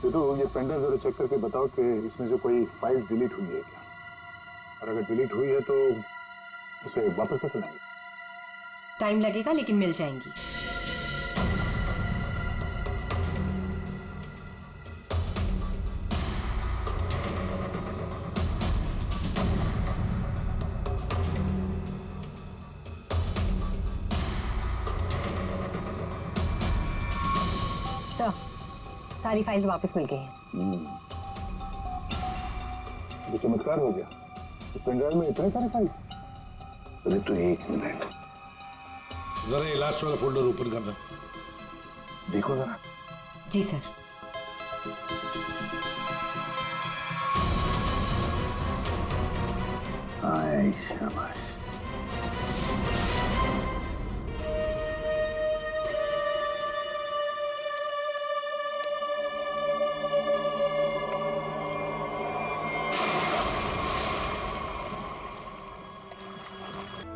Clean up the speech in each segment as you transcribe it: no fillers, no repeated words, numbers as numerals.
तो ये pen drive जरा चेक करके बताओ कि इसमें से कोई फाइल्स डिलीट हुई है क्या, और अगर डिलीट हुई है तो उसे वापस कैसे लाएंगे? टाइम लगेगा लेकिन मिल जाएंगी। तो सारी फाइल्स वापस मिल गई हैं। तो चमत्कार हो गया। इस पेन ड्राइव में इतने सारे फाइल्स। अरे तो एक मिनट, जरा ये लास्ट वाला फोल्डर ओपन करना। देखो जरा। जी सर। हाय शाबाश।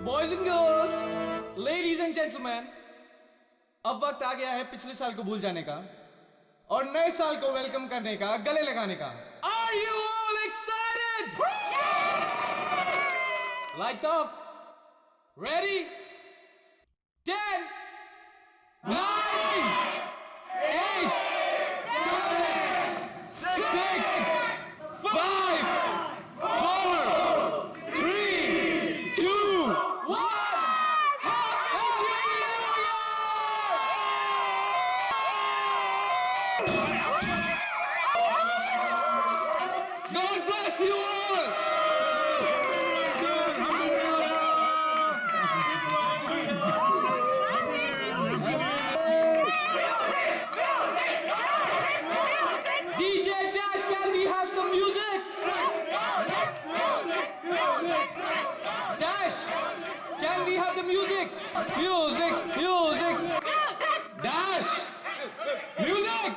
Boys and girls, ladies and gentleman, अब वक्त आ गया है पिछले साल को भूल जाने का और नए साल को वेलकम करने का, गले लगाने का। Are you all excited? Lights off, ready, 10, 9, 8, 7, 6, 5, 4, 3, 2, 1. God bless you all. DJ Dash, can we have some music? Dash, can we have the music? Music, music. Dash, music.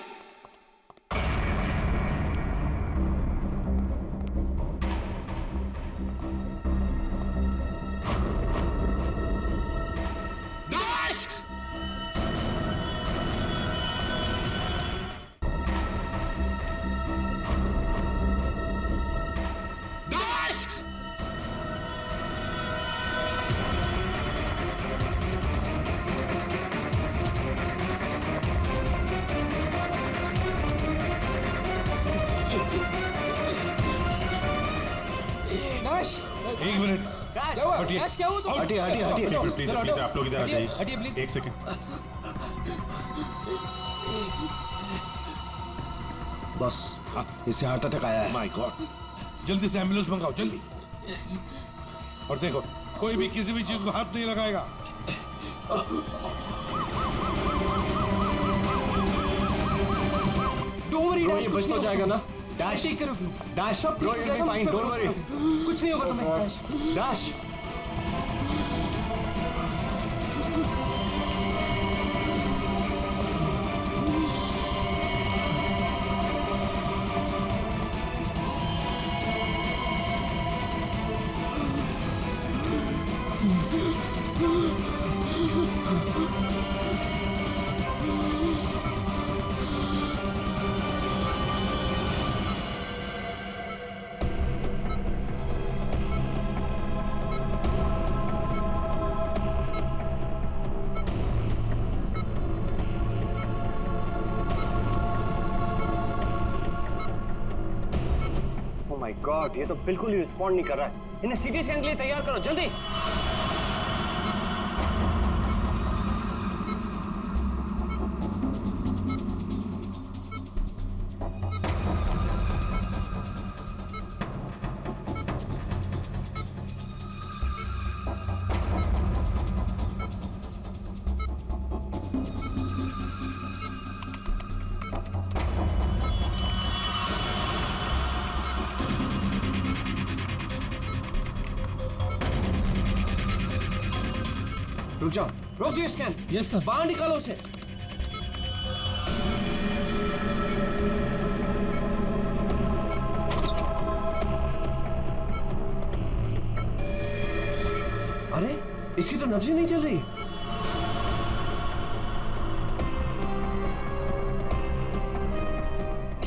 Dash. Dash. Dash. एक minute, हटिए। Dash, क्या हुआ तुम? हटिए हटिए हटिए। Please please आप लोग इधर आ जाइए। हटिए प्लीज। एक सेकंड। बस इसे हार्ट अटैक आया है। माय गॉड, जल्दी से एम्बुलेंस मंगाओ, जल्दी। और देखो, कोई भी किसी भी चीज को हाथ नहीं लगाएगा। Don't worry, Dash, कुछ नहीं हो जाएगा ना। Dash, take care of you. Dash, bro, you'll be fine. Don't worry. कुछ नहीं होगा तुम्हें, Dash. Dash. माय गॉड, ये तो बिल्कुल ही रिस्पॉन्ड नहीं कर रहा है। इन्हें सीटी स्कैन के लिए तैयार करो जल्दी। रुक जाओ, रोक दिए स्कैन। Yes, sir. बाहर निकालो उसे। अरे इसकी तो नब्ज ही नहीं चल रही।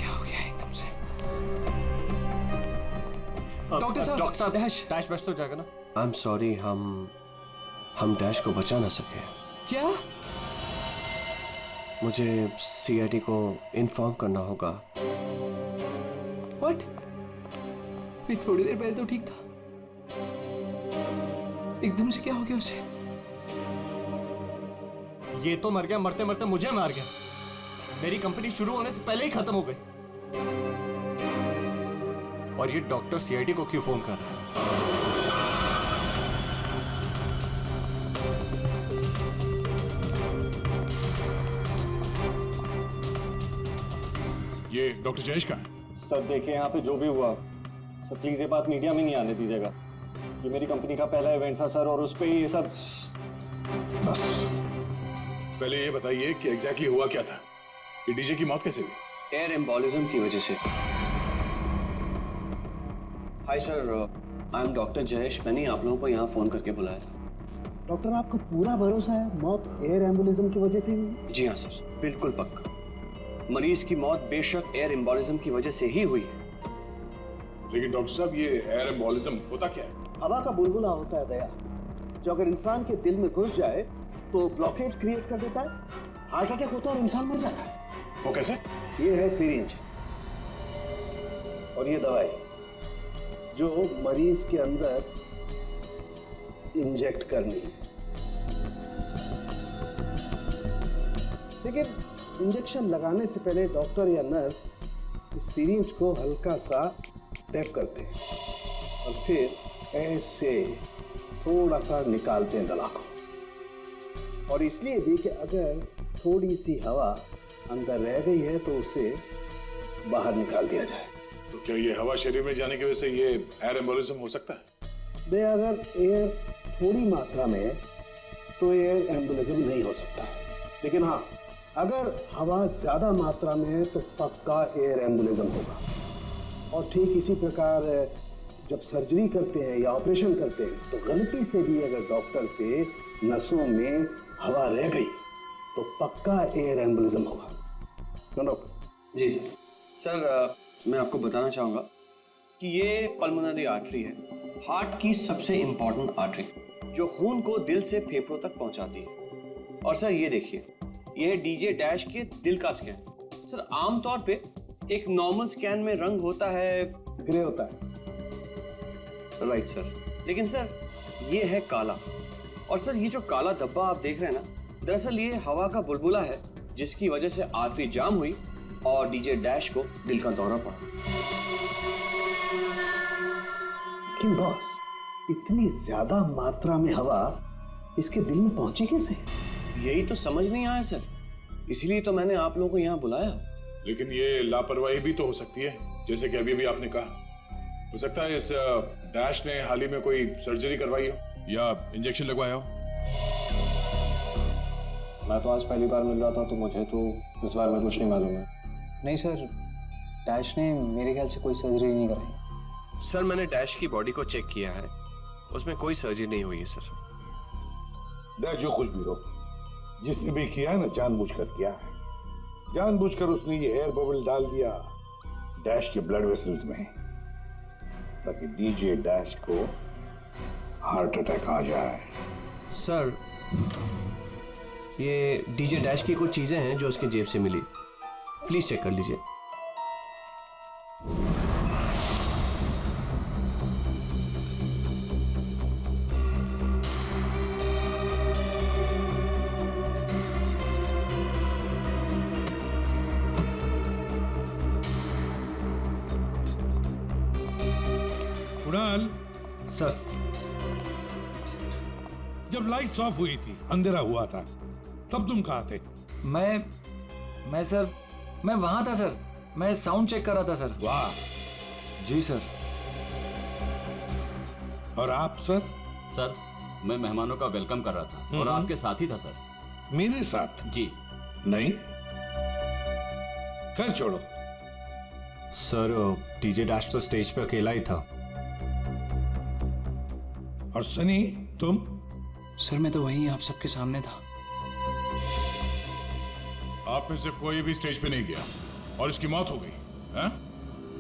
क्या डॉक्टर साहब, डॉक्टर साहब, डैश। डैश बच तो जाएगा ना? आई एम सॉरी, हम डैश को बचा ना सके। क्या? मुझे सीआईडी को इन्फॉर्म करना होगा। व्हाट? ये थोड़ी देर पहले तो ठीक था, एकदम से क्या हो गया उसे? ये तो मर गया, मरते मरते मुझे मार गया। मेरी कंपनी शुरू होने से पहले ही खत्म हो गई। और ये डॉक्टर सीआईडी को क्यों फोन कर रहा है? ये डॉक्टर जयेश का है? सर देखिए, यहाँ पे जो भी हुआ सर, प्लीज ये बात मीडिया में नहीं आने दीजिएगा। ये मेरी कंपनी का पहला इवेंट था सर, और उस पे ये सब। बस पहले ये बताइए कि एग्जैक्टली हुआ क्या था? ये डीजे की मौत कैसे हुई? एयर एम्बोलिज्म की वजह से। Hi sir, I am doctor Jayesh. मैंने आप लोगों को यहाँ फोन करके बुलाया था। डॉक्टर, आपको पूरा भरोसा है मौत एयर एम्बुलिज्म की वजह से हुई? जी हाँ सर, बिल्कुल पक्का। मरीज की मौत बेशक एयर एम्बोलिज्म की वजह से ही हुई है। लेकिन डॉक्टर साहब, ये एयर एम्बोलिज्म होता क्या है? हवा का बुलबुला होता है दया, जो अगर इंसान के दिल में घुस जाए तो ब्लॉकेज क्रिएट कर देता है, हार्ट अटैक होता है और इंसान मर जाता है। वो कैसे? ये है सिरिंज और ये दवाई जो मरीज के अंदर इंजेक्ट करनी है। लेकिन इंजेक्शन लगाने से पहले डॉक्टर या नर्स इस सिरिंज को हल्का सा टैप करते हैं और फिर ऐसे थोड़ा सा निकालते हैं दवा को। और इसलिए भी कि अगर थोड़ी सी हवा अंदर रह गई है तो उसे बाहर निकाल दिया जाए। तो क्या ये हवा शरीर में जाने की वजह से ये एयर एम्बोलिज्म हो सकता है? अगर एयर थोड़ी मात्रा में है तो एयर एम्बुलिज्म नहीं हो सकता है, लेकिन हाँ, अगर हवा ज्यादा मात्रा में है तो पक्का एयर एम्बुलिज्म होगा। और ठीक इसी प्रकार जब सर्जरी करते हैं या ऑपरेशन करते हैं तो गलती से भी अगर डॉक्टर से नसों में हवा रह गई तो पक्का एयर एम्बुलिज्म होगा। डॉक्टर जी सर। सर, मैं आपको बताना चाहूँगा कि ये पल्मोनरी आर्टरी है, हार्ट की सबसे इम्पॉर्टेंट आर्टरी, जो खून को दिल से फेफड़ों तक पहुँचाती है। और सर ये देखिए, ये है डीजे डैश के दिल का स्कैन। सर, आमतौर पे एक नॉर्मल स्कैन में रंग होता है, ग्रे होता है। राइट सर, लेकिन सर ये है काला। और सर ये जो काला धब्बा आप देख रहे हैं ना, दरअसल ये हवा का बुलबुला है जिसकी वजह से आर्टरी जाम हुई और डीजे डैश को दिल का दौरा पड़ा। लेकिन बॉस, इतनी ज्यादा मात्रा में हवा इसके दिल में पहुंची कैसे? यही तो समझ नहीं आया सर, इसलिए तो मैंने आप लोगों को यहाँ बुलाया। लेकिन ये लापरवाही भी तो हो सकती है, जैसे कि अभी भी आपने कहा। हो सकता है इस डैश ने हाल ही में कोई सर्जरी करवाई हो या इंजेक्शन लगवाया हो। मैं तो आज पहली बार मिल रहा था, तो मुझे तो इस बारे में कुछ नहीं मालूम है। नहीं सर, डैश ने मेरे ख्याल से कोई सर्जरी नहीं कराई। सर, मैंने डैश की बॉडी को चेक किया है, उसमें कोई सर्जरी नहीं हुई है सर। डैश जो कुछ भी हो, जिसने भी किया है ना, जानबूझकर किया है। जानबूझकर उसने ये एयर बबल डाल दिया डैश के ब्लड वेसल्स में, ताकि डीजे डैश को हार्ट अटैक आ जाए। सर, ये डीजे डैश की कुछ चीजें हैं जो उसके जेब से मिली, प्लीज चेक कर लीजिए। कुणाल, सर, जब लाइट्स ऑफ हुई थी, अंधेरा हुआ था, तब तुम कहाँ थे? मैं सर, मैं वहां था सर, मैं साउंड चेक कर रहा था सर। वाह। जी सर। और आप सर? सर, मैं मेहमानों का वेलकम कर रहा था और आपके साथ ही था सर। मेरे साथ? जी नहीं, खैर छोड़ो। सर डीजे डैश तो स्टेज पे अकेला ही था। और सनी, तुम? सर मैं तो वहीं आप सबके सामने था। आप में से कोई भी स्टेज पे नहीं गया और इसकी मौत हो गई, हैं?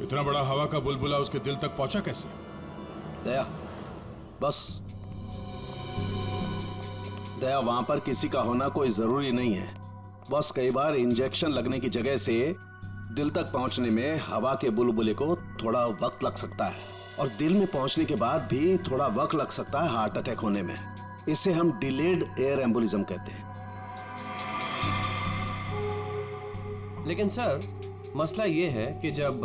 इतना बड़ा हवा का बुलबुला उसके दिल तक पहुंचा कैसे? दया, बस दया, वहां पर किसी का होना कोई जरूरी नहीं है। बस कई बार इंजेक्शन लगने की जगह से दिल तक पहुंचने में हवा के बुलबुले को थोड़ा वक्त लग सकता है, और दिल में पहुंचने के बाद भी थोड़ा वक्त लग सकता है हार्ट अटैक होने में। इसे हम डिलेड एयर एम्बोलिज्म कहते हैं। लेकिन सर, मसला ये है कि जब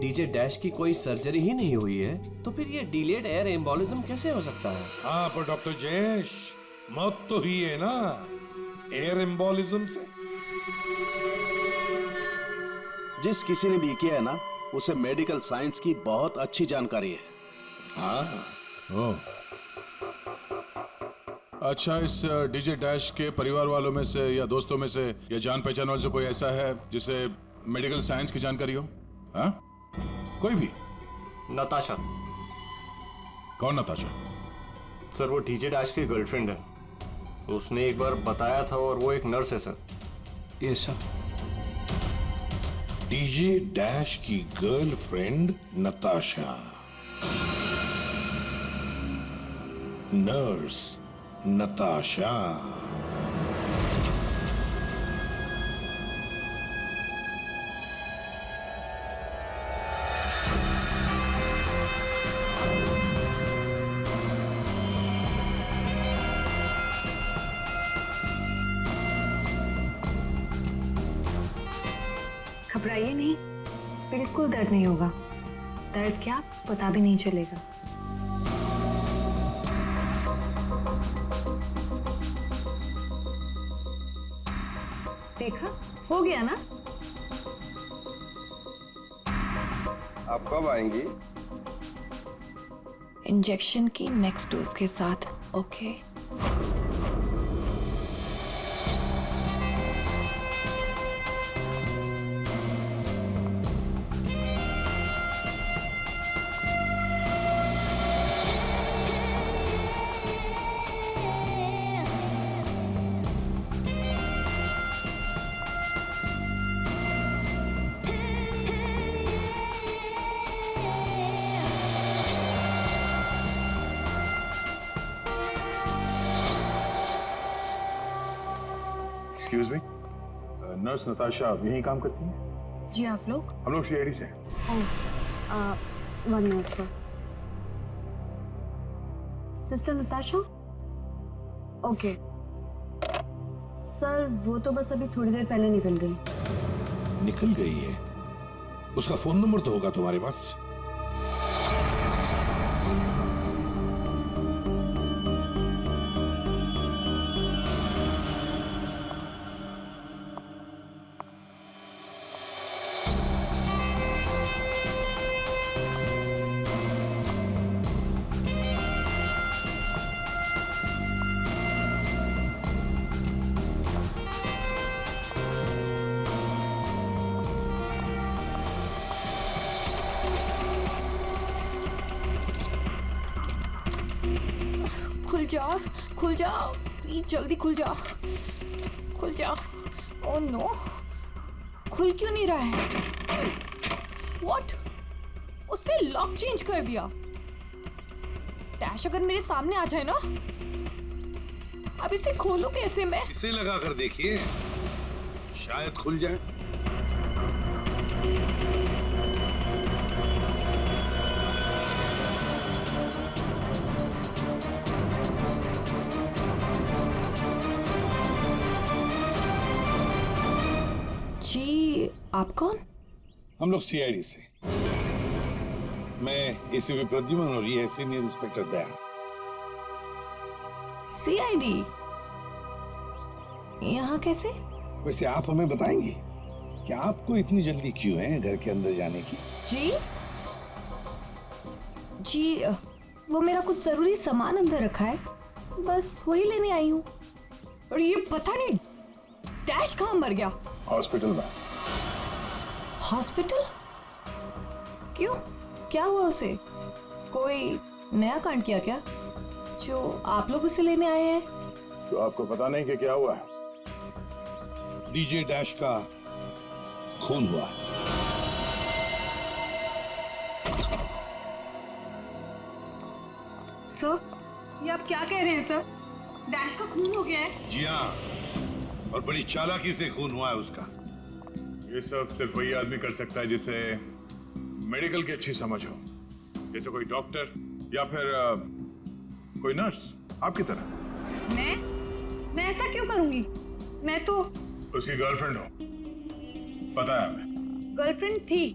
डीजे डैश की कोई सर्जरी ही नहीं हुई है तो फिर ये डिलेड एयर एम्बोलिज्म कैसे हो सकता है? हाँ, पर डॉक्टर जयेश, मौत तो हुई है ना एयर एम्बोलिज्म से। जिस किसी ने भी किया है ना, उसे मेडिकल साइंस की बहुत अच्छी जानकारी है। हाँ। ओह, अच्छा, इस डीजे डैश के परिवार वालों में से या दोस्तों में से या जान पहचान वालों से कोई ऐसा है जिसे मेडिकल साइंस की जानकारी हो? हाँ, कोई भी? नताशा। कौन नताशा? सर, वो डीजे डैश की गर्लफ्रेंड है। उसने एक बार बताया था, और वो एक नर्स है सर। ये सर, डीजे डैश की गर्लफ्रेंड नताशा, नर्स नताशा। घबराइए नहीं, बिल्कुल दर्द नहीं होगा। दर्द क्या, पता भी नहीं चलेगा। देखा, हो गया ना? आप कब आएंगी? इंजेक्शन की नेक्स्ट डोज के साथ। Okay. Excuse me, nurse Natasha यहीं काम करती है? जी, आप लोग? हम लोग सीआईडी से हैं। 1 minute sir. Sister Natasha? Okay sir, वो तो बस अभी थोड़ी देर पहले निकल गई। निकल गई है? उसका फोन नंबर तो होगा तुम्हारे पास? खुल जाओ प्लीज, जल्दी खुल जाओ, खुल जाओ। ओह नो, खुल क्यों नहीं रहा है? व्हाट? उसने लॉक चेंज कर दिया। डैश अगर मेरे सामने आ जाए ना, अब इसे खोलूं कैसे मैं? इसे लगा कर देखिए, शायद खुल जाए। जी, आप कौन? हम लोग सीआईडी से। मैं एसीपी प्रद्युमन और ये है सीनियर इंस्पेक्टर दया। सीआईडी यहाँ कैसे? वैसे आप हमें बताएंगी कि आपको इतनी जल्दी क्यों है घर के अंदर जाने की? जी, वो मेरा कुछ जरूरी सामान अंदर रखा है, बस वही लेने आई हूँ। और ये पता नहीं डैश कहाँ मर गया? हॉस्पिटल में। हॉस्पिटल? क्यों, क्या हुआ उसे? कोई नया कांड किया क्या जो आप लोग उसे लेने आए हैं? तो आपको पता नहीं कि क्या हुआ है? डीजे डैश का खून हुआ। सर, ये आप क्या कह रहे हैं सर? डैश का खून हो गया है? जी हाँ, और बड़ी चालाकी से खून हुआ है उसका। ये सब सिर्फ वही आदमी कर सकता है जिसे मेडिकल की अच्छी समझ हो, जैसे कोई डॉक्टर या फिर कोई नर्स आपकी तरह। मैं ऐसा क्यों करूंगी? मैं तो उसकी गर्लफ्रेंड हो, पता है हमें। गर्लफ्रेंड थी,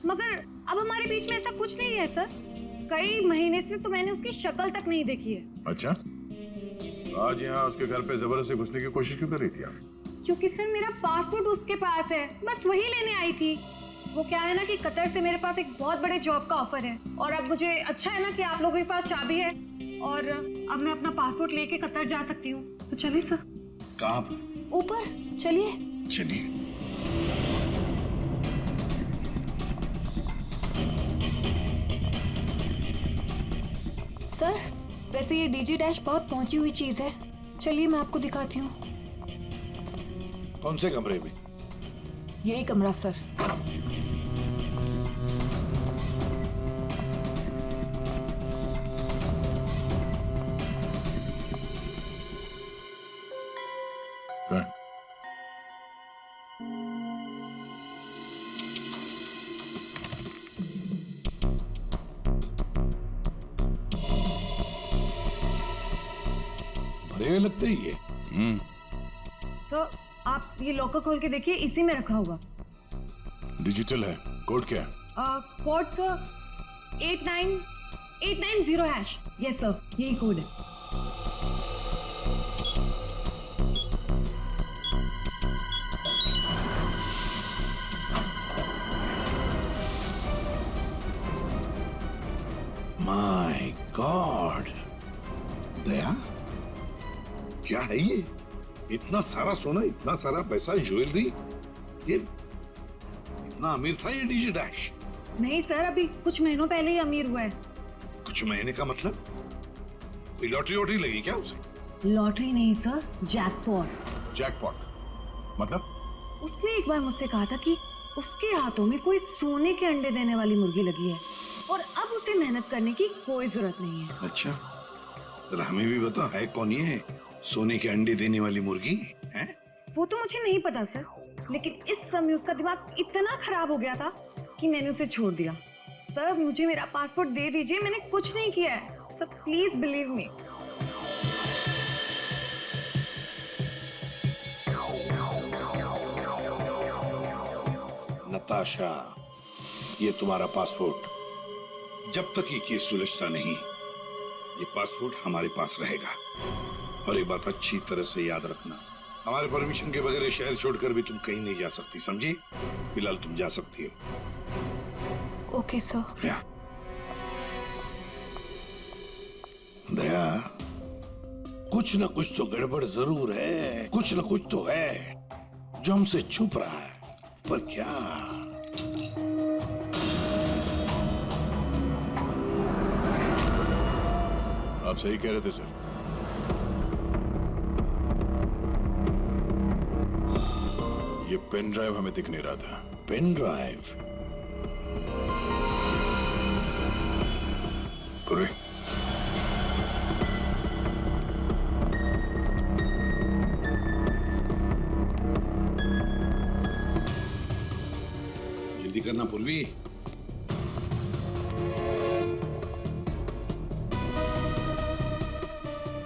मगर अब हमारे बीच में ऐसा कुछ नहीं है सर। कई महीने से तो मैंने उसकी शक्ल तक नहीं देखी है। अच्छा, तो आज यहाँ उसके घर पे जबरदस्ती घुसने की कोशिश क्यों कर रही थी आप? क्योंकि सर मेरा पासपोर्ट उसके पास है, बस वही लेने आई थी। वो क्या है ना कि कतर से मेरे पास एक बहुत बड़े जॉब का ऑफर है, और अब मुझे अच्छा है ना कि आप लोगों के पास चाबी है, और अब मैं अपना पासपोर्ट लेके कतर जा सकती हूँ। तो चलिए सर। कहाँ? ऊपर चलिए। चलिए। सर, वैसे ये डीजी डैश बहुत पहुंची हुई चीज है, चलिए मैं आपको दिखाती हूँ। कौन से कमरे में? यही कमरा सर। भरे हुए लगते ही ये। सर, आप ये लॉकर खोल के देखिए, इसी में रखा होगा। डिजिटल है, कोड क्या है? Code sir 89890#। यस सर, यही कोड है। माय गॉड, दया, क्या है ये? इतना सारा सोना, इतना सारा पैसा, ज्वेलरी, ये इतना अमीर था ये डीजे डैश? नहीं सर, अभी कुछ महीनों पहले ही अमीर हुआ है। कुछ महीने का मतलब? कोई लॉटरी वॉटरी लगी क्या उसे? लॉटरी नहीं सर, जैकपॉट। जैकपॉट मतलब? उसने एक बार मुझसे कहा था कि उसके हाथों में कोई सोने के अंडे देने वाली मुर्गी लगी है, और अब उसे मेहनत करने की कोई जरूरत नहीं है। अच्छा, जरा हमें भी बता, है कौन ये सोने के अंडे देने वाली मुर्गी है? वो तो मुझे नहीं पता सर, लेकिन इस समय उसका दिमाग इतना खराब हो गया था कि मैंने उसे छोड़ दिया। सर, मुझे मेरा पासपोर्ट दे दीजिए, मैंने कुछ नहीं किया है sir, please believe me. Natasha, ये तुम्हारा पासपोर्ट। जब तक ये केस सुलझता नहीं, ये पासपोर्ट हमारे पास रहेगा। और एक बात अच्छी तरह से याद रखना, हमारे परमिशन के बगैर शहर छोड़कर भी तुम कहीं नहीं जा सकती, समझी? फिलहाल तुम जा सकती हो। Okay sir. क्या? दया, कुछ ना कुछ तो गड़बड़ जरूर है, कुछ ना कुछ तो है जो हमसे छुप रहा है, पर क्या? आप सही कह रहे थे सर। ये पेन ड्राइव हमें दिख नहीं रहा था। Pen drive? पूरे जल्दी करना पूर्वी।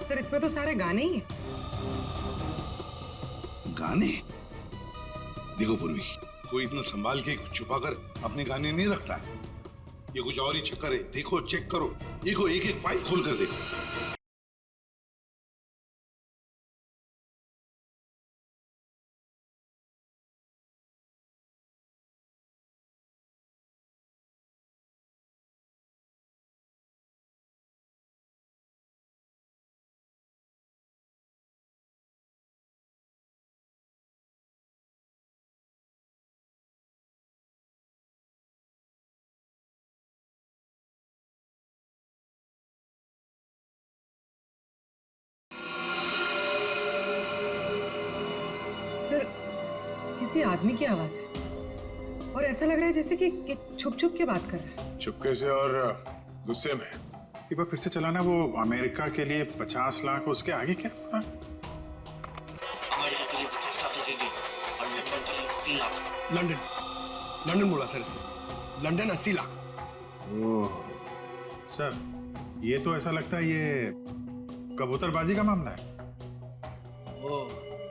सर, इसमें तो सारे गाने ही हैं। गाने? देखो पूर्वी, कोई इतना संभाल के छुपा कर अपने गाने नहीं रखता है। ये कुछ और ही चक्कर है। देखो, चेक करो, देखो, एक एक फाइल खोल कर देखो। किसी आदमी की आवाज है, और ऐसा लग रहा है जैसे कि छुप छुप के बात कर रहा है। चुपके से और गुस्से में। एक बार फिर से चलाना। वो अमेरिका के लिए 50 लाख, उसके आगे क्या होता? अमेरिका के लिए 50 लाख लगेंगे और लंदन के लिए 80 लाख। लंदन बोला सर इसने, लंदन 80 लाख। ओह सर, ये तो ऐसा लगता है ये कबूतरबाजी का मामला है। ओ,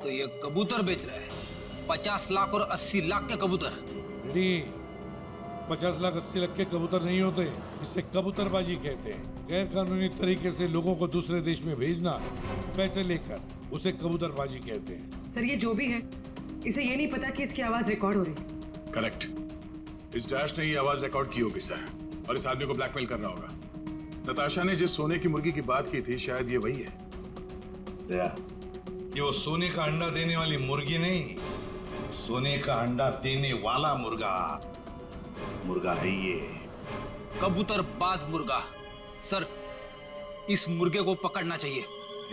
तो ये कबूतर बेच रहा है, 50 लाख और 80 लाख के कबूतर। 50 लाख 80 लाख के कबूतर नहीं होते, इसे कबूतरबाजी कहते हैं। गैर कानूनी तरीके से लोगों को दूसरे देश में भेजना पैसे लेकर, उसे कबूतरबाजी कहते हैं। सर ये जो भी है, इसे ये नहीं पता कि इसकी आवाज रिकॉर्ड हो रही है। करेक्ट, इस डैश ने ये आवाज रिकॉर्ड की होगी सर, और इस आदमी को ब्लैकमेल कर रहा होगा। नताशा ने जिस सोने की मुर्गी की बात की थी, शायद ये वही है। ये वो सोने का अंडा देने वाली मुर्गी नहीं, सोने का अंडा देने वाला मुर्गा है ये। कबूतरबाज मुर्गा। सर, इस मुर्गे को पकड़ना चाहिए।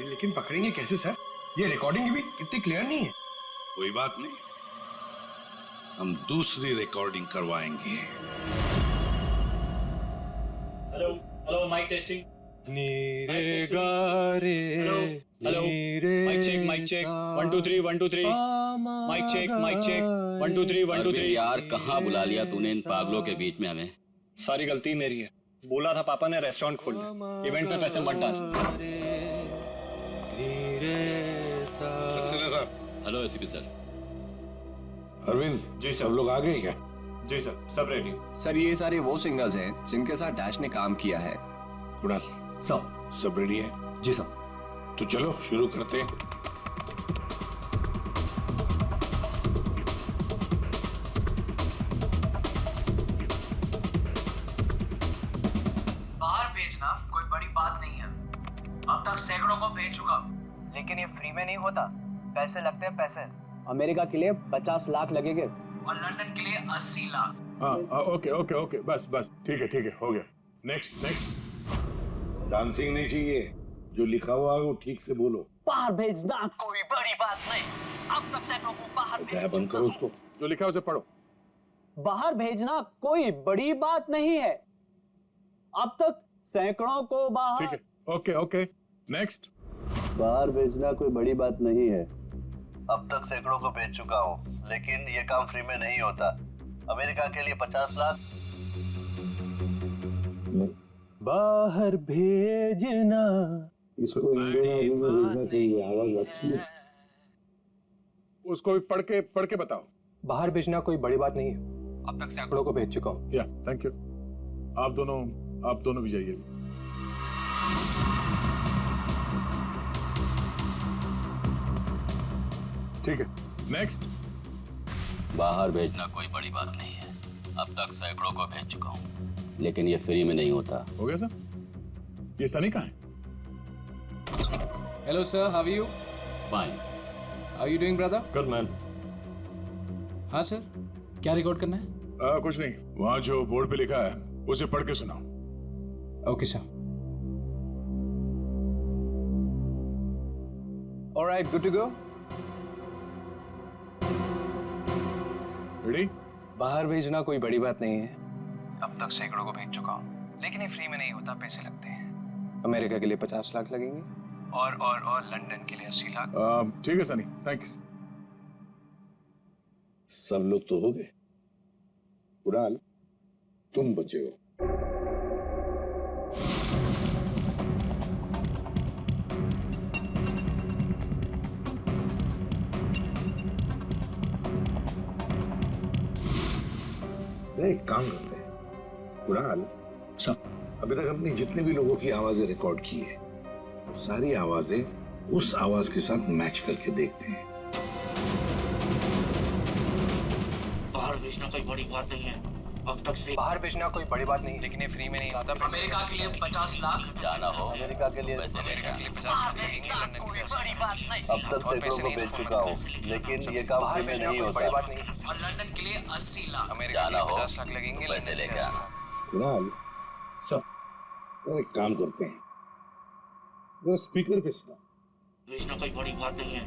लेकिन पकड़ेंगे कैसे सर? ये रिकॉर्डिंग भी इतनी क्लियर नहीं है। कोई बात नहीं, हम दूसरी रिकॉर्डिंग करवाएंगे। Hello hello, mic testing. नीरे गारे, hello, mic check 1 2 3 1 2 3। Mic check 1 2 3 1 2 3। यार कहाँ बुला लिया तूने इन पागलों के बीच में हमें? सारी गलती मेरी है। बोला था पापा ने रेस्टोरेंट खोलना, इवेंट पे पैसे मत डाल। सक्सेना साहब। Hello ACP sir. Arvind ji, सब लोग आ गए क्या? जी सर, सब रेडी। सर, ये सारे वो सिंगर्स हैं जिनके साथ डैश ने काम किया है। कुणाल, सब रेडी है? जी सर। तो चलो शुरू करते हैं। बाहर भेजना कोई बड़ी बात नहीं है। अब तक सैकड़ों को भेज चुका, लेकिन ये फ्री में नहीं होता, पैसे लगते हैं पैसे। अमेरिका के लिए 50 लाख लगेंगे और लंदन के लिए 80 लाख। हाँ ओके, बस ठीक है, हो गया। नेक्स्ट। डांसिंग नहीं चाहिए, जो लिखा हुआ है वो ठीक से बोलो। बाहर भेजना कोई बड़ी बात नहीं। अब तक सैकड़ों को बाहर क्या बंद करो उसको, जो लिखा है उसे पढ़ो। बाहर भेजना कोई बड़ी बात नहीं है। अब तक सैकड़ों को बाहर। ठीक है, ओके। नेक्स्ट। बाहर भेजना कोई बड़ी बात नहीं है। अब तक सैकड़ों को भेज चुका हूँ, लेकिन ये काम फ्री में नहीं होता। अमेरिका के लिए 50 लाख। बाहर भेजना। इसको इंडियन में भेजना चाहिए, आवाज अच्छी है। उसको भी पढ़ के बताओ। बाहर भेजना कोई बड़ी बात नहीं है। अब तक सैकड़ों को भेज चुका हूँ। या थैंक यू। आप दोनों भी जाइए। ठीक है, नेक्स्ट। बाहर भेजना कोई बड़ी बात नहीं है। अब तक सैकड़ों को भेज चुका हूँ, लेकिन ये फ्री में नहीं होता। हो गया सर? ये सनी कहाँ है? Hello sir, how are you? Fine. How you doing brother? Good man. हाँ सर, क्या रिकॉर्ड करना है? कुछ नहीं, वहाँ जो बोर्ड पे लिखा है उसे पढ़ के सुनाओ। Okay sir. Alright, good to go. Ready? बाहर भेजना कोई बड़ी बात नहीं है। अब तक सैकड़ों को भेज चुका हूँ, लेकिन ये फ्री में नहीं होता, पैसे लगते हैं। अमेरिका के लिए 50 लाख लगेंगे और लंदन के लिए 80 लाख। ठीक है सनी, थैंक यू। सब लोग तो हो गए। कुणाल, तुम बचे हो। एक काम करते हैं कुणाल, अभी तक हमने जितने भी लोगों की आवाजें रिकॉर्ड की है, सारी आवाजें उस आवाज के साथ मैच करके देखते हैं। बाहर भेजना कोई बड़ी बात नहीं है। अब तक से बाहर भेजना कोई बड़ी बात नहीं, लेकिन ये फ्री में नहीं होता। अमेरिका के लिए 50 लाख। जाना हो अमेरिका के लिए 50 लाख लगेंगे, लंदन के लिए 80 लाख। अब तक सैकड़ों को भेज चुका हूँ, लेकिन ये काम फ्री में नहीं होता। और लंदन के लिए 80 लाख। अमेरिका के लिए 50 लाख लगेंगे, पैसे लंदन के लेके लिए आना। कुणाल, एक काम करते हैं, जरा स्पीकर पे सुना। भेजना कोई बड़ी बात नहीं है।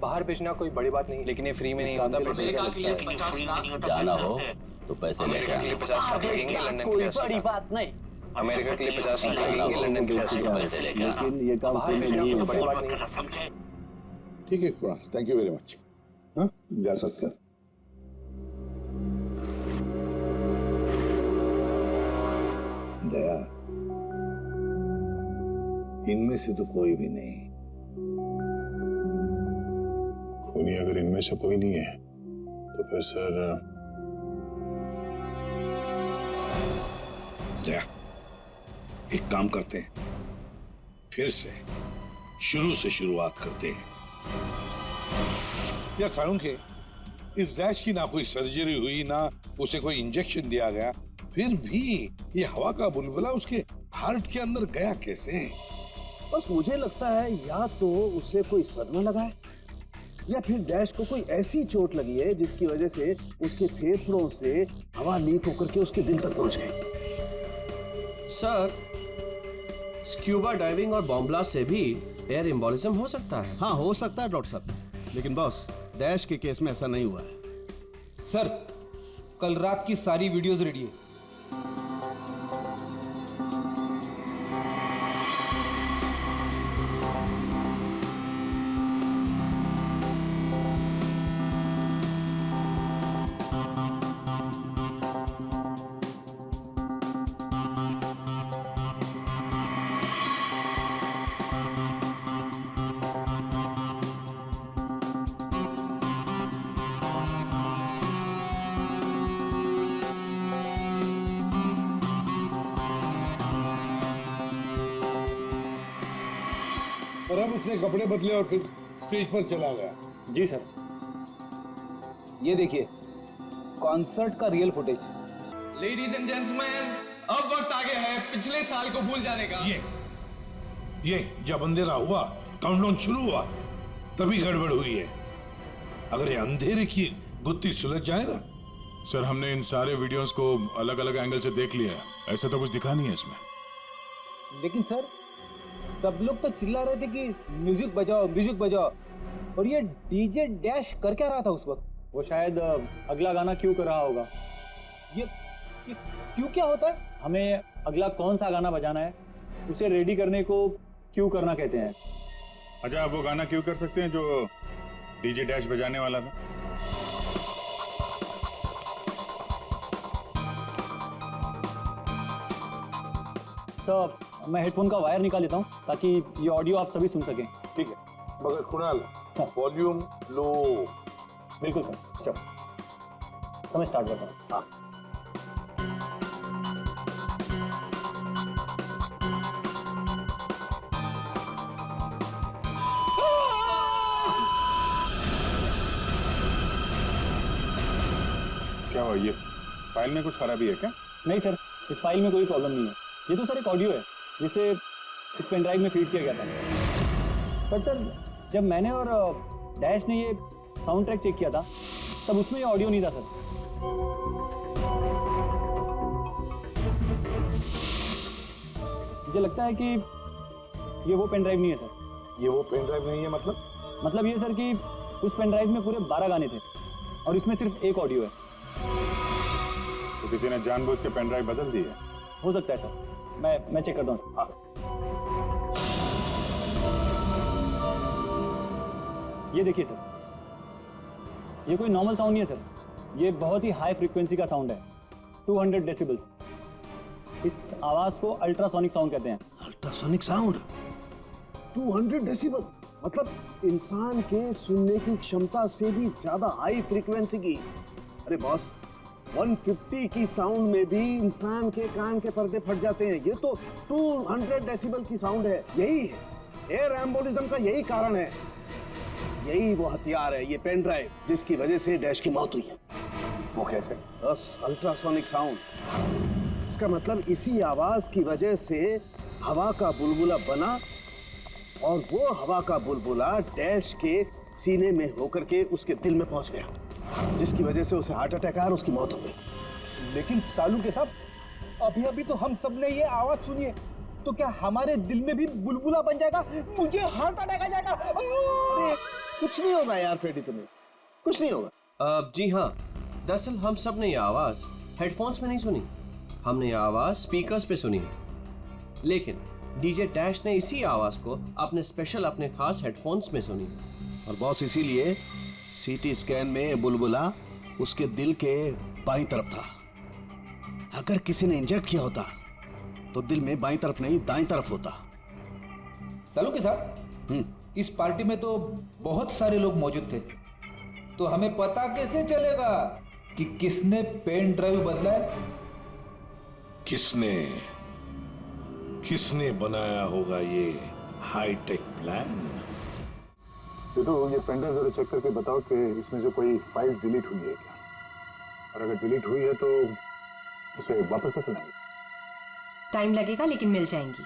बाहर भेजना कोई बड़ी बात नहीं, लेकिन ये फ्री में नहीं होता। अमेरिका के लिए 50 लाख। जाना हो तो पैसे लेके अमेरिका के लिए आना। 50 लाख लगेंगे, लंदन के लिए 80 लाख। बात नहीं। अमेरिका के लिए 50 लाख लगेंगे, लंदन के लिए 80 लाख। पैसे लेके आना। लेकिन ये काम बाहर फ्री में भेजना नहीं तो हो बड़ी बात सकता। नहीं है, समझे? ठीक है Kunal, thank you very much. हाँ, जा सकते हैं। दया, इनमें से तो कोई भी नहीं। खूनी अगर इनमें से कोई नहीं है तो फिर सर दया, एक काम करते हैं, फिर से शुरू से शुरुआत करते हैं। यार सालुंखे, इस डैश की ना कोई सर्जरी हुई, ना उसे कोई इंजेक्शन दिया गया, फिर भी ये हवा का बुलबुला उसके हार्ट के अंदर गया कैसे? बस मुझे लगता है या तो उसे कोई सदमा लगा है या फिर डैश को कोई ऐसी चोट लगी है जिसकी वजह से उसके फेफड़ों से हवा लीक होकर के उसके दिल तक पहुंच गई। सर, स्क्यूबा डाइविंग और बॉम्ब ब्लास्ट से भी एयर एम्बोलिज्म हो सकता है। हाँ, हो सकता है डॉक्टर साहब, लेकिन बॉस डैश के केस में ऐसा नहीं हुआ है। सर, कल रात की सारी वीडियोस रेडी है। और अब उसने कपड़े बदले और फिर स्टेज पर चला गया। जी सर। ये देखिए कॉन्सर्ट का real footage. Ladies and gentleman, अब वक्त आ गया है पिछले साल को भूल जाने का। ये जब अंधेरा हुआ, काउंटडाउन शुरू हुआ, तभी गड़बड़ हुई है। अगर ये अंधेरे की गुत्थी सुलझ जाए ना। सर, हमने इन सारे वीडियोस को अलग अलग एंगल से देख लिया है, ऐसा तो कुछ दिखा नहीं है इसमें। लेकिन सर, सब लोग तो चिल्ला रहे थे कि म्यूजिक बजाओ, म्यूजिक बजाओ, और ये डीजे डैश कर क्या रहा था उस वक्त? वो शायद अगला गाना क्यों कर रहा होगा। ये क्यों क्या होता है? हमें अगला कौन सा गाना बजाना है उसे रेडी करने को क्यों करना कहते हैं। अच्छा, आप वो गाना क्यों कर सकते हैं जो डीजे डैश बजाने वाला था? सर, मैं हेडफोन का वायर निकाल लेता हूँ ताकि ये ऑडियो आप सभी सुन सकें। ठीक है, मगर कुणाल वॉल्यूम लो। बिल्कुल सर। चलो, तो मैं स्टार्ट करता हूँ। हाँ। क्या हुआ, ये फाइल में कुछ खराबी है क्या? नहीं सर, इस फाइल में कोई प्रॉब्लम नहीं है। ये तो सर एक ऑडियो है जिसे इस पेन ड्राइव में फीड किया गया था। पर सर, जब मैंने और डैश ने ये साउंड ट्रैक चेक किया था तब उसमें ये ऑडियो नहीं था सर। मुझे लगता है कि ये वो पेन ड्राइव नहीं है सर। ये वो पेन ड्राइव नहीं है मतलब ये सर कि उस पेन ड्राइव में पूरे 12 गाने थे और इसमें सिर्फ एक ऑडियो है। तो किसी ने जानबूझ के पेन ड्राइव बदल दी है? हो सकता है सर, मैं चेक करता हूँ। ये देखिए सर, ये कोई नॉर्मल साउंड नहीं है सर, ये बहुत ही हाई फ्रीक्वेंसी का साउंड है, 200 डेसिबल्स। इस आवाज को अल्ट्रासोनिक साउंड कहते हैं। अल्ट्रासोनिक साउंड 200 डेसिबल, मतलब इंसान के सुनने की क्षमता से भी ज्यादा हाई फ्रीक्वेंसी की। अरे बॉस, 150 की साउंड में भी इंसान के कान के पर्दे फट जाते हैं, ये तो 200 डेसिबल की साउंड है। यही है एयर एम्बोलिज्म का, यही कारण है, यही वो हथियार है, ये पेन ड्राइव जिसकी वजह से डैश की मौत हुई है। वो कैसे? बस अल्ट्रासोनिक साउंड, इसका मतलब इसी आवाज की वजह से हवा का बुलबुला बना और वो हवा का बुलबुला डैश के सीने में होकर के उसके दिल में पहुंच गया, जिसकी वजह से उसे हार्ट अटैक आया और उसकी मौत हो गई। लेकिन सालू के साहब, अभी अभी तो हम सब ने ये आवाज सुनी है, तो क्या हमारे दिल में भी बुलबुला बन जाएगा? मुझे हार्ट अटैक आ जाएगा। अरे कुछ नहीं होगा यार फ्रेडी, तुम्हें कुछ नहीं होगा। जी हाँ, दरअसल हम सब ने ये आवाज हेडफोन्स में नहीं सुनी, हमने ये आवाज स्पीकर्स पे सुनी है, लेकिन डीजे डैश ने इसी आवाज को अपने खास हेडफोन्स में सुनी। और बॉस इसीलिए सीटी स्कैन में बुलबुला उसके दिल के बाईं तरफ था। अगर किसी ने इंजेक्ट किया होता तो दिल में बाईं तरफ नहीं दाईं तरफ होता। सालू के साथ इस पार्टी में तो बहुत सारे लोग मौजूद थे, तो हमें पता कैसे चलेगा कि किसने पेन ड्राइव बदला है? किसने बनाया होगा ये हाईटेक प्लान? ये पेन ड्राइव जरा चेक करके बताओ कि इसमें जो कोई फाइल्स डिलीट हुई है क्या, और अगर डिलीट हुई है तो उसे वापस कैसे लाएंगे? टाइम लगेगा लेकिन मिल जाएंगी।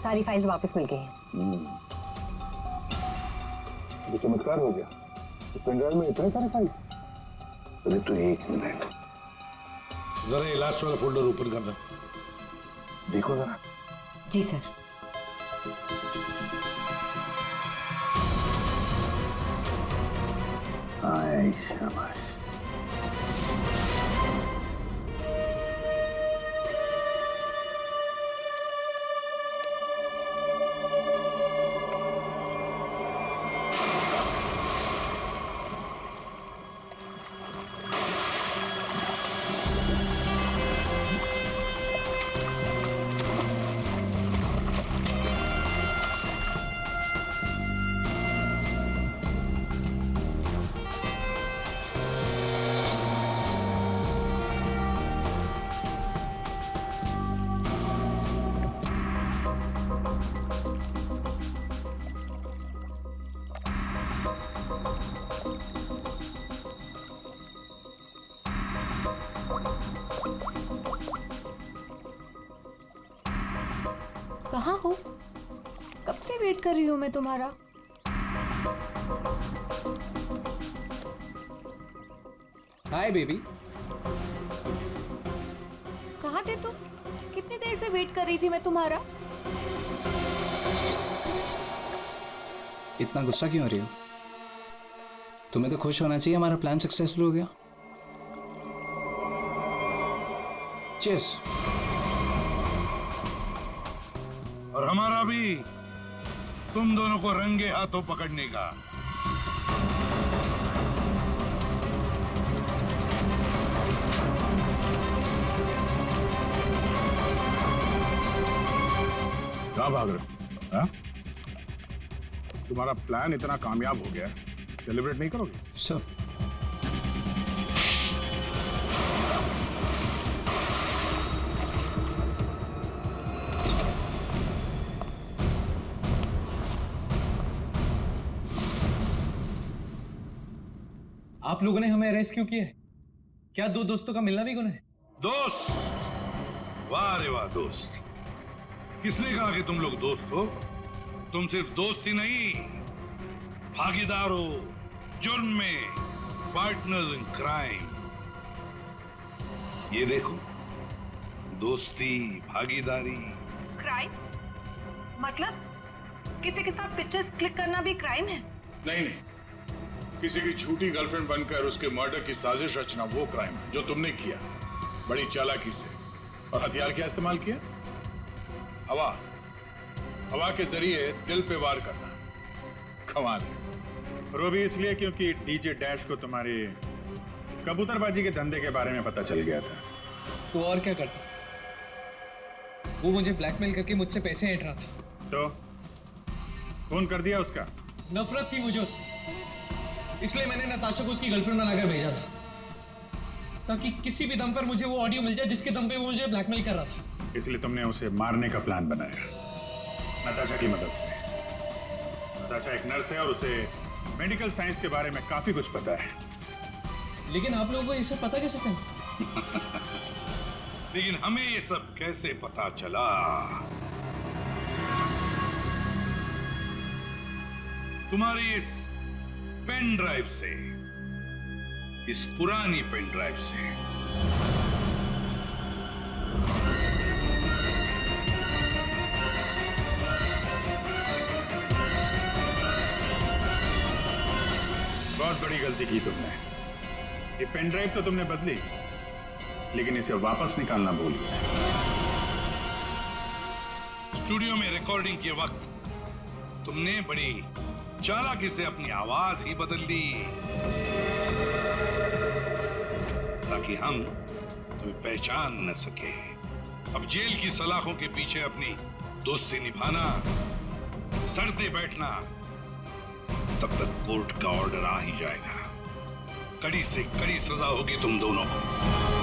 सारी फाइल्स वापस मिल गई हैं। तो चमत्कार हो गया। इस पेन ड्राइव में इतने सारे फाइल्स। अरे तो एक मिनट, जरा ये लास्ट वाला फोल्डर ओपन करना। देखो जरा। जी सर। आए शाबाश। कहाँ हो? कब से वेट कर रही हूँ मैं तुम्हारा। Hi baby. कहाँ थे तुम? कितनी देर से वेट कर रही थी मैं तुम्हारा। इतना गुस्सा क्यों हो रही हो? तुम्हें तो खुश होना चाहिए, हमारा प्लान सक्सेसफुल हो गया। चीयर्स। और हमारा भी तुम दोनों को रंगे हाथों पकड़ने का। कहाँ भाग रहे हो? हाँ? तुम्हारा प्लान इतना कामयाब हो गया, सेलिब्रेट नहीं करोगे? सर आप लोगों ने हमें अरेस्ट क्यों किया है? क्या दो दोस्तों का मिलना भी गुनाह है? दोस्त? वाह रे वाह दोस्त। किसने कहा कि तुम लोग दोस्त हो? तुम सिर्फ दोस्त ही नहीं, भागीदार हो जुर्म में, पार्टनर्स इन क्राइम। ये देखो, दोस्ती, भागीदारी। क्राइम? मतलब किसी के साथ पिक्चर्स क्लिक करना भी क्राइम है? नहीं नहीं, किसी की झूठी गर्लफ्रेंड बनकर उसके मर्डर की साजिश रचना वो क्राइम है जो तुमने किया, बड़ी चालाकी से। और हथियार क्या इस्तेमाल किया? हवा के जरिए दिल पे वार करना। कमाल है। और वो भी इसलिए क्योंकि डीजे डैश को तुम्हारी कबूतरबाजी के धंधे के बारे में पता चल गया था। तो और क्या करता? वो मुझे ब्लैकमेल करके मुझसे पैसे ऐंठ रहा था। तो फोन कर दिया उसका? नफरत थी मुझे उससे, इसलिए मैंने नताशा को उसकी गर्लफ्रेंड बनाकर भेजा था, ताकि किसी भी दम पर मुझे वो ऑडियो मिल जाए जिसके दम पे वो मुझे ब्लैकमेल कर रहा था। इसलिए तुमने उसे मारने का प्लान बनाया नताशा की मदद से। नताशा एक नर्स है और उसे मेडिकल साइंस के बारे में काफी कुछ पता है। लेकिन आप लोगों को ये सब पता कैसे था? लेकिन हमें ये सब कैसे पता चला? तुम्हारी इस पेन ड्राइव से। इस पुरानी पेन ड्राइव से। बहुत बड़ी गलती की तुमने। ये पेन ड्राइव तो तुमने बदली, लेकिन इसे वापस निकालना भूल गए। स्टूडियो में रिकॉर्डिंग के वक्त तुमने बड़ी चालाकी से अपनी आवाज ही बदल दी ताकि हम तुम्हें पहचान न सके। अब जेल की सलाखों के पीछे अपनी दोस्ती निभाना, सड़ते बैठना, तब तक कोर्ट का ऑर्डर आ ही जाएगा। कड़ी से कड़ी सजा होगी तुम दोनों को।